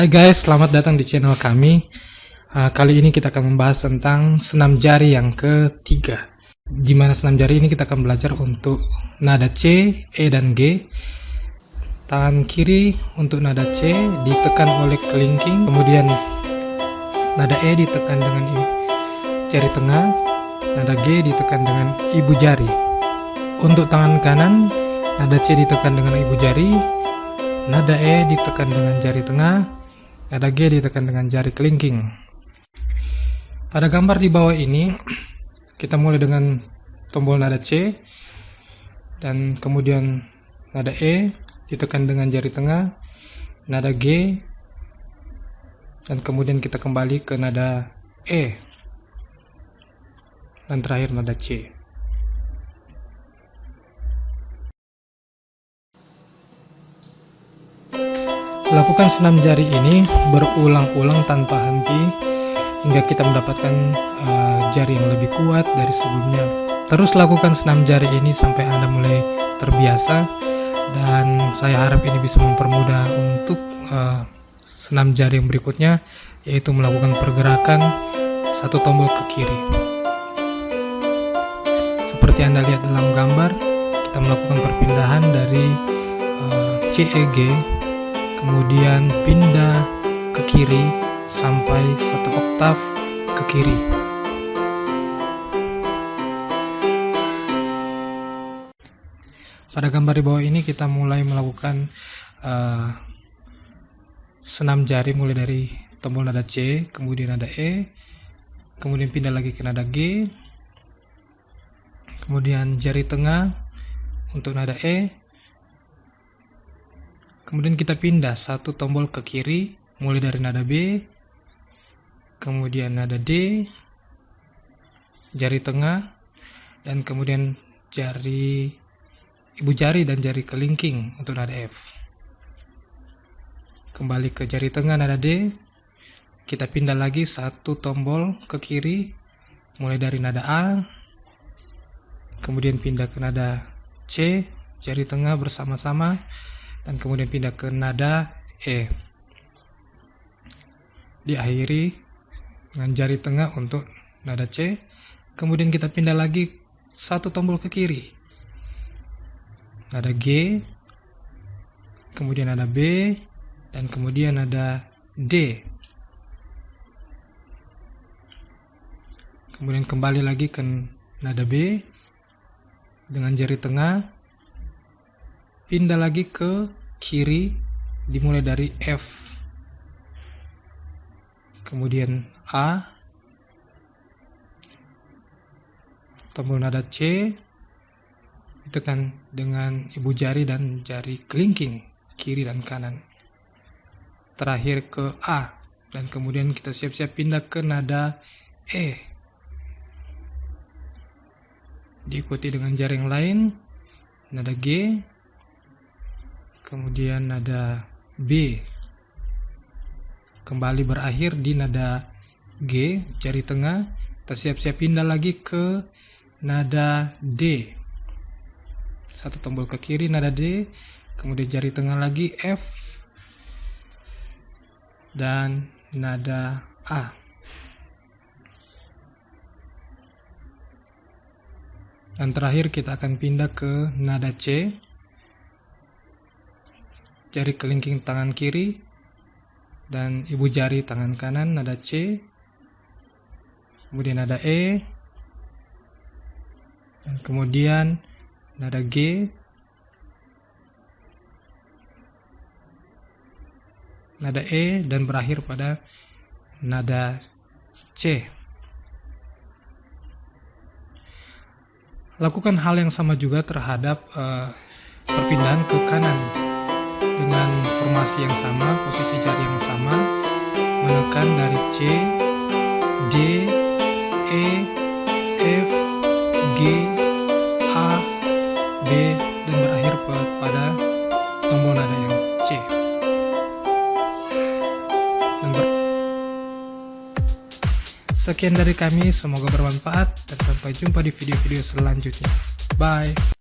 Hai guys, selamat datang di channel kami. Kali ini kita akan membahas tentang senam jari yang ketiga. Di mana senam jari ini kita akan belajar untuk nada C, E, dan G. Tangan kiri untuk nada C ditekan oleh kelingking, kemudian nada E ditekan dengan jari tengah, nada G ditekan dengan ibu jari. Untuk tangan kanan, nada C ditekan dengan ibu jari, nada E ditekan dengan jari tengah, nada G ditekan dengan jari kelingking. Pada gambar di bawah ini, kita mulai dengan tombol nada C, dan kemudian nada E ditekan dengan jari tengah, nada G, dan kemudian kita kembali ke nada E, dan terakhir nada C. Lakukan senam jari ini berulang-ulang tanpa henti hingga kita mendapatkan jari yang lebih kuat dari sebelumnya. Terus lakukan senam jari ini sampai Anda mulai terbiasa, dan saya harap ini bisa mempermudah untuk senam jari yang berikutnya, yaitu melakukan pergerakan satu tombol ke kiri. Seperti Anda lihat dalam gambar, kita melakukan perpindahan dari C, E, G, kemudian pindah ke kiri sampai satu oktav ke kiri. Pada gambar di bawah ini kita mulai melakukan senam jari mulai dari tombol nada C, kemudian nada E, kemudian pindah lagi ke nada G, kemudian jari tengah untuk nada E, kemudian kita pindah satu tombol ke kiri mulai dari nada B, kemudian nada D, jari tengah, dan kemudian ibu jari dan jari kelingking untuk nada F. Kembali ke jari tengah nada D, kita pindah lagi satu tombol ke kiri mulai dari nada A, kemudian pindah ke nada C, jari tengah bersama-sama, dan kemudian pindah ke nada E. Diakhiri dengan jari tengah untuk nada C, kemudian kita pindah lagi satu tombol ke kiri, nada G, kemudian nada B, dan kemudian nada D. Kemudian kembali lagi ke nada B dengan jari tengah, pindah lagi ke kiri dimulai dari F, kemudian A, tombol nada C ditekan dengan ibu jari dan jari kelingking kiri dan kanan, terakhir ke A, dan kemudian kita siap-siap pindah ke nada E, diikuti dengan jari yang lain, nada G, kemudian nada B, kembali berakhir di nada G, jari tengah, kita siap-siap pindah lagi ke nada D, satu tombol ke kiri nada D, kemudian jari tengah lagi F, dan nada A. Dan terakhir kita akan pindah ke nada C, jari kelingking tangan kiri dan ibu jari tangan kanan nada C, kemudian nada E, dan kemudian nada G, nada E, dan berakhir pada nada C. Lakukan hal yang sama juga terhadap perpindahan ke kanan dengan formasi yang sama, posisi jari yang sama, menekan dari C, D, E, F, G, A, B, dan berakhir pada tombol nada yang C. Sekian dari kami, semoga bermanfaat, dan sampai jumpa di video-video selanjutnya. Bye!